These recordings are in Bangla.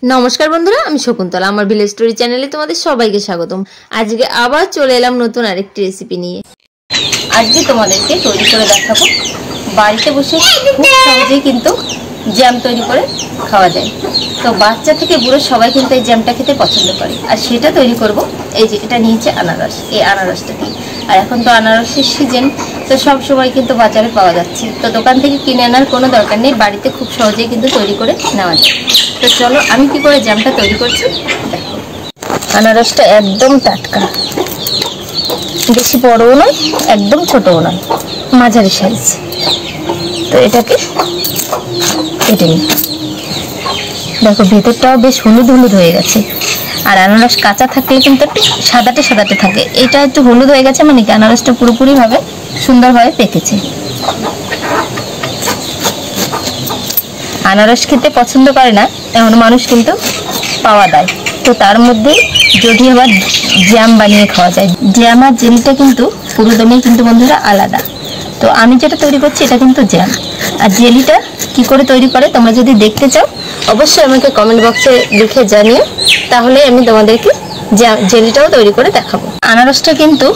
নমস্কার বন্ধুরা, আমি শকুন্তলা। আমার ভিলেজ স্টোরি চ্যানেলে তোমাদের সবাইকে স্বাগতম। আজকে আবার চলে এলাম নতুন আরেকটি রেসিপি নিয়ে। আজকে তোমাদেরকে তৈরি করে দেখাবো বাড়িতে বসে খুব সহজেই কিন্তু জ্যাম তৈরি করে খাওয়া যায়। তো বাচ্চা থেকে বুড়ো সবাই কিন্তু এই জ্যামটা খেতে পছন্দ করে, আর সেটা তৈরি করব। এই যে এটা নিয়েছে আনারস, এই আনারসটা দিয়ে। আর এখন তো আনারসের সিজন, তো সব সময় কিন্তু বাজারে পাওয়া যাচ্ছে, তো দোকান থেকে কিনে আনার কোনো দরকার নেই, বাড়িতে খুব সহজেই কিন্তু তৈরি করে নেওয়া যায়। তো চলো আমি কি করে জ্যামটা তৈরি করছি দেখো। আনারসটা একদম টাটকা, বেশি বড়ও নয় একদম ছোটও নয়, মাঝারি সাইজ। তো এটাকে কেটে নিই। দেখো ভেতরটাও বেশ হলুদ হলুদ হয়ে গেছে, আর আনারস কাঁচা থাকলে কিন্তু একটু সাদাটে সাদাটে থাকে। এটা একটু হলুদ হয়ে গেছে মানে কি আনারসটা পুরোপুরিভাবে সুন্দরভাবে পেকেছে। আনারস খেতে পছন্দ করে না এমন মানুষ কিন্তু পাওয়া যায়, তো তার মধ্যে যদি আবার জ্যাম বানিয়ে খাওয়া যায়। জ্যাম আর জেলিটা কিন্তু পুরোদমেই কিন্তু বন্ধুরা আলাদা। তো আমি যেটা তৈরি করছি এটা কিন্তু জ্যাম, আর জেলিটা কি করে তৈরি করে তোমরা যদি দেখতে চাও অবশ্যই আমাকে কমেন্ট বক্সে লিখে জানিও, তাহলে আমি তোমাদেরকে জেলিটাও তৈরি করে দেখাবো। আনারসটা কিন্তু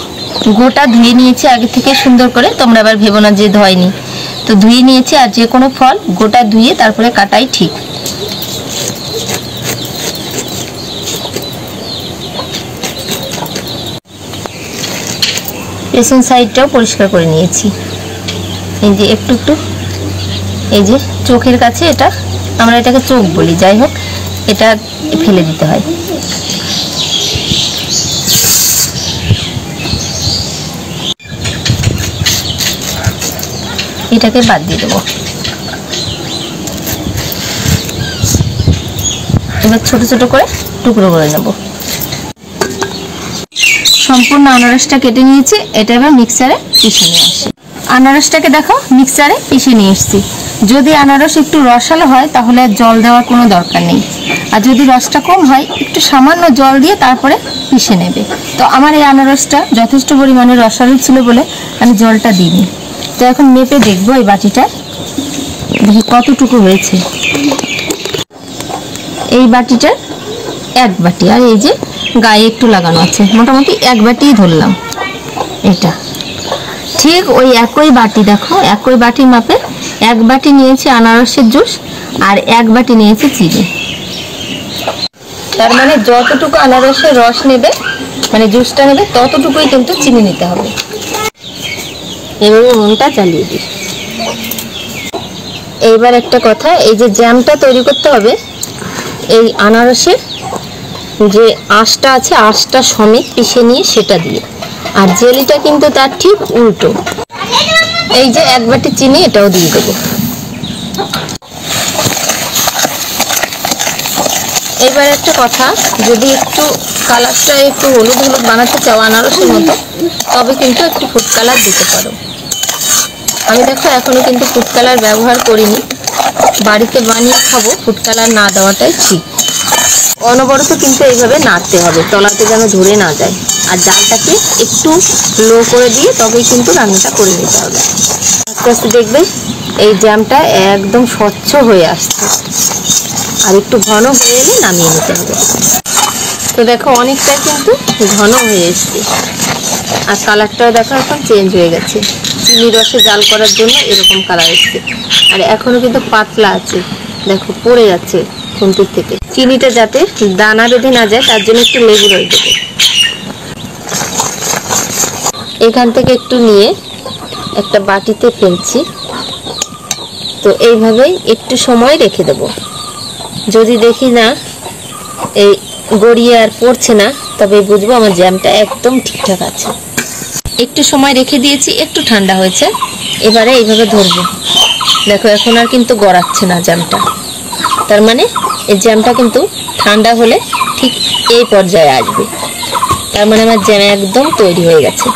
গোটা ধুয়ে নিয়েছি আগে থেকে সুন্দর করে, তোমরা আবার ভেবো না যে ধোয়নি। তো ধুয়ে নিয়েছি, আর যে কোনো ফল গোটা ধুয়ে তারপরে কাটাই ঠিক। পেছন সাইডটাও পরিষ্কার করে নিয়েছি। এই যে একটু একটু এই যে চোখের কাছে, এটা আমরা এটাকে চোখ বলি, যাই হোক এটা ফেলে দিতে হয়। এটাকে বাদ দিয়ে দেবো। এবার ছোট ছোট করে টুকরো করে নেব। সম্পূর্ণ আনারসটা কেটে নিয়েছি, এটা এবার মিক্সারে পিষে নিয়ে আসি। আনারসটাকে দেখো মিক্সারে পিষে নিয়ে এসেছি। যদি আনারস একটু রসালো হয় তাহলে জল দেওয়ার কোনো দরকার নেই, আর যদি রসটা কম হয় একটু সামান্য জল দিয়ে তারপরে পিষে নেবে। তো আমার এই আনারসটা যথেষ্ট পরিমাণে রসালো ছিল বলে আমি জলটা দিইনি। তো এখন মেপে দেখবো এই বাটিটা দেখি কতটুকু হয়েছে। এই বাটিটা এক বাটি, আর এই যে গায়ে একটু লাগানো আছে, মোটামুটি এক বাটিই ধরলাম। এটা ঠিক ওই একই বাটি, দেখো একই বাটির মাপে এক বাটি নিয়েছি আনারসের জুস, আর এক বাটি নিয়েছি চিনি। তার মানে যতটুকু আনারসের রস নেবে মানে জুসটা নেবে ততটুকুই কিন্তু চিনি নিতে হবে। এবার উনুনটা চালিয়ে দিই। এইবার একটা কথা, এই যে জ্যামটা তৈরি করতে হবে এই আনারসের যে আঁশটা আছে আঁশটা সমেত পিষে নিয়ে সেটা দিয়ে, আর জেলিটা কিন্তু তার ঠিক উল্টো। এই যে এক বাটি চিনি এটাও দিয়ে দেবো। এবার একটা কথা, যদি একটু কালারটা একটু হলুদ হলুদ বানাতে চাও আনারসের মতো, তবে কিন্তু একটু ফুড কালার দিতে পারো। আমি দেখো এখনো কিন্তু ফুড কালার ব্যবহার করিনি, বাড়িতে বানিয়ে খাবো, ফুড কালার না দেওয়াটাই ঠিক। অনবরত কিন্তু এইভাবে নাড়তে হবে, তলাতে যেন ধরে না যায়, আর জালটাকে একটু লো করে দিয়ে তবেই কিন্তু রান্নাটা করে নিতে হবে। আস্তে আস্তে দেখবে এই জ্যামটা একদম স্বচ্ছ হয়ে আসছে, আর একটু ঘন হয়ে এলে নামিয়ে নিতে হবে। তো দেখো অনেকটা কিন্তু ঘন হয়ে এসছে, আর কালারটাও দেখো এখন চেঞ্জ হয়ে গেছে। চিনি রসে জাল করার জন্য এরকম কালার এসছে, আর এখনো কিন্তু পাতলা আছে, দেখো পড়ে যাচ্ছে খুন্তির থেকে। চিনিটা যাতে দানা বেঁধে না যায় তার জন্য একটু লেবু রস দেবো। এখান থেকে একটু নিয়ে একটা বাটিতে ফেলছি। তো এইভাবেই একটু সময় রেখে দেব। যদি দেখি না এই গড়িয়ে আর পড়ছে না, তবে বুঝবো আমার জ্যামটা একদম ঠিকঠাক আছে। একটু সময় রেখে দিয়েছি, একটু ঠান্ডা হয়েছে। এবারে এইভাবে ধরবো, দেখো এখন আর কিন্তু গড়াচ্ছে না জ্যামটা। তার মানে এই জ্যামটা কিন্তু ঠান্ডা হলে ঠিক এই পর্যায়ে আসবে, তার মানে আমার জ্যাম একদম তৈরি হয়ে গেছে।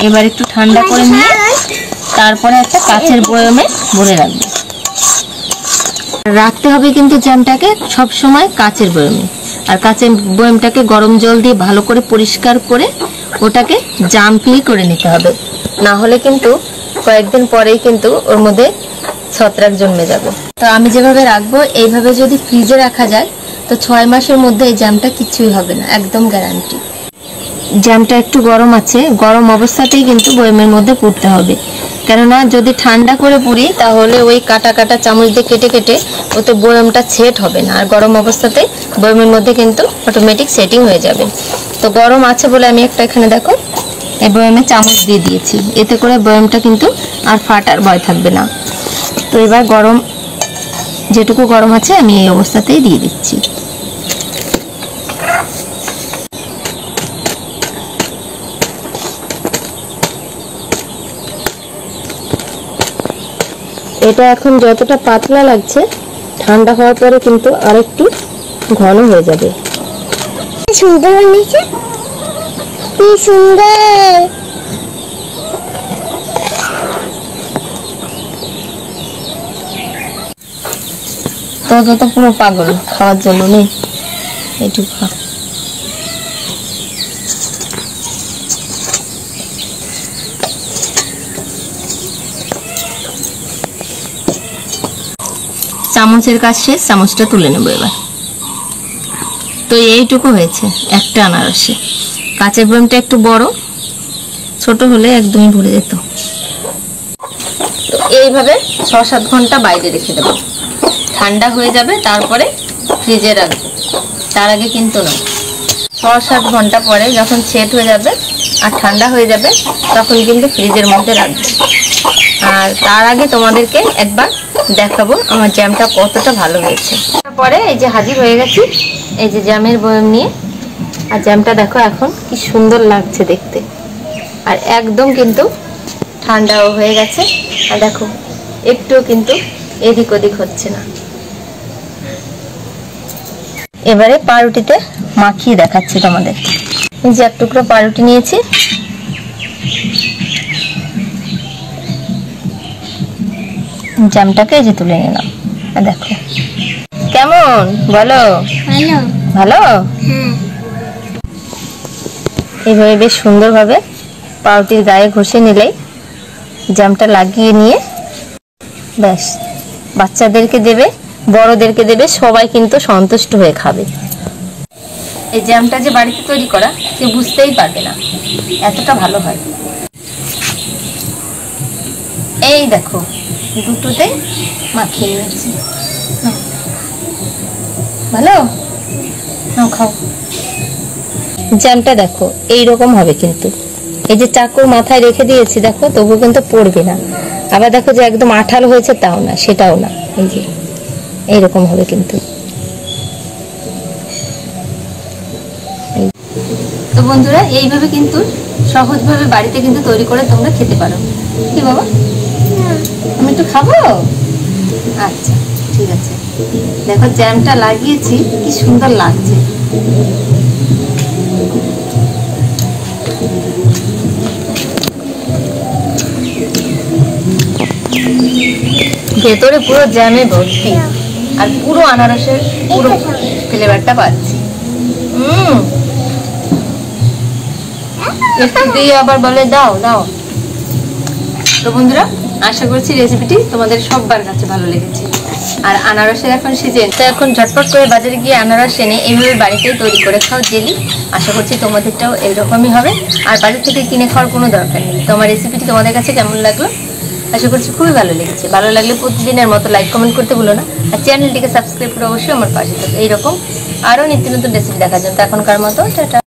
এবার একটু ঠান্ডা করে নিয়ে তারপরে একটা কাচের বয়মে ভরে রাখবো। রাখতে হবে কিন্তু জ্যামটাকে সব সময় কাচের বয়মে, আর কাঁচের বয়ামটাকে গরম জল দিয়ে ভালো করে পরিষ্কার করে ওটাকে জাম্পলি করে নিতে হবে, না হলে কিন্তু কয়েকদিন পরেই কিন্তু ওর মধ্যে ছত্রাক জন্মে যাবে। তো আমি যেভাবে রাখবো এইভাবে যদি ফ্রিজে রাখা যায় তো 6 মাসের মধ্যে এই জ্যামটা কিছুই হবে না, একদম গ্যারান্টি। জ্যামটা একটু গরম আছে, গরম অবস্থাতেই কিন্তু বয়ামের মধ্যে পুড়তে হবে, কেননা যদি ঠান্ডা করে পুড়ি তাহলে ওই কাটা কাটা চামচ দিয়ে কেটে কেটে ওতে বয়ামটা সেট হবে না, আর গরম অবস্থাতে বয়ামের মধ্যে কিন্তু অটোমেটিক সেটিং হয়ে যাবে। তো গরম আছে বলে আমি একটা এখানে দেখো এই বয়ামে চামচ দিয়ে দিয়েছি, এতে করে বয়ামটা কিন্তু আর ফাটার ভয় থাকবে না। তো এবার গরম যেটুকু গরম আছে আমি এই অবস্থাতেই দিয়ে দিচ্ছি। এটা এখন যতটা পাতলা লাগছে ঠান্ডা হওয়ার পরে কিন্তু আরেকটু ঘন হয়ে যাবে। সুন্দর হয়েছে, কি সুন্দর। তো পুরো পাগল খাওয়ার জন্য নেই, এইটুকু খা। চামচের কাজ শেষ, চামচটা তুলে নেবো এবার। তো এইটুকু হয়েছে একটা আনারসে। কাঁচের বয়ামটা একটু বড়, ছোট হলে একদমই ভরে যেত। তো এইভাবে 6-7 ঘন্টা বাইরে রেখে দেবো, ঠান্ডা হয়ে যাবে তারপরে ফ্রিজে রাখবো, তার আগে কিন্তু না। 6-7 ঘন্টা পরে যখন সেট হয়ে যাবে আর ঠান্ডা হয়ে যাবে তখন কিন্তু ফ্রিজের মধ্যে রাখবো। আর তার আগে তোমাদেরকে একবার দেখাবো আমার জ্যামটা কতটা ভালো হয়েছে। তারপরে এই যে হাজির হয়ে গেছি এই যে জ্যামের বয়াম নিয়ে, আর জ্যামটা দেখো এখন কি সুন্দর লাগছে দেখতে, আর একদম কিন্তু ঠান্ডাও হয়ে গেছে। আর দেখো একটুও কিন্তু এদিক ওদিক হচ্ছে না। এবারে পাউরুটিতে মাখিয়ে দেখাচ্ছি তোমাদের। এই যে এক টুকরো পাউরুটি নিয়েছি, জ্যামটাকে এই যে তুলে নিলাম। দেখো কেমন বলো? ভালো ভালো। এইভাবে বেশ সুন্দরভাবে পাউরুটির গায়ে ঘষে নিলেই জ্যামটা লাগিয়ে নিয়ে ব্যাস বাচ্চাদেরকে দেবে, বড়দেরকে দেবে, সবাই কিন্তু সন্তুষ্ট হয়ে খাবে। এই জ্যামটা যে বাড়িতে তৈরি করা কেউ বুঝতেই পারবে না, এতটা ভালো হয়। এই দেখো দুটোতে মাখিয়ে নিয়েছি, ভালো নাও খাও। জ্যামটা দেখো এইরকম হবে কিন্তু, এই যে চাকুর মাথায় রেখে দিয়েছি দেখো তবু কিন্তু পড়বে না। আবার দেখো যে একদম আঠালো হয়েছে তাও না, সেটাও না, এই যে এইরকম হবে কিন্তু। তো বন্ধুরা এইভাবে কিন্তু সহজভাবে বাড়িতে কিন্তু তৈরি করে তোমরা খেতে পারো। কি বাবা আমি একটু খাবো? আচ্ছা ঠিক আছে। দেখো জ্যামটা লাগিয়েছি কি সুন্দর লাগছে। ভেতরে পুরো জ্যামে ভর্তি আর পুরো আনারসের পুরো ফ্লেভারটা পাচ্ছি। একটু দিয়ে আবার বলে দাও দাও। তো বন্ধুরা আশা করছি রেসিপিটি তোমাদের সবার কাছে ভালো লেগেছে। আর আনারসের এখন সিজন, তো এখন ঝটপট করে বাজারে গিয়ে আনারস এনে এইভাবে বাড়িতেই তৈরি করে খাও জেলি। আশা করছি তোমাদেরটাও এইরকমই হবে, আর বাজার থেকে কিনে খাওয়ার কোনো দরকার নেই। তো আমার রেসিপিটি তোমাদের কাছে কেমন লাগলো? আশা করছি খুবই ভালো লেগেছে। ভালো লাগলে প্রতিদিনের মতো লাইক কমেন্ট করতে ভুলো না, আর চ্যানেলটিকে সাবস্ক্রাইব করে অবশ্যই আমার পাশে থাকো এইরকম আরও নিত্য নতুন রেসিপি দেখার জন্য। এখনকার মতো টাটা।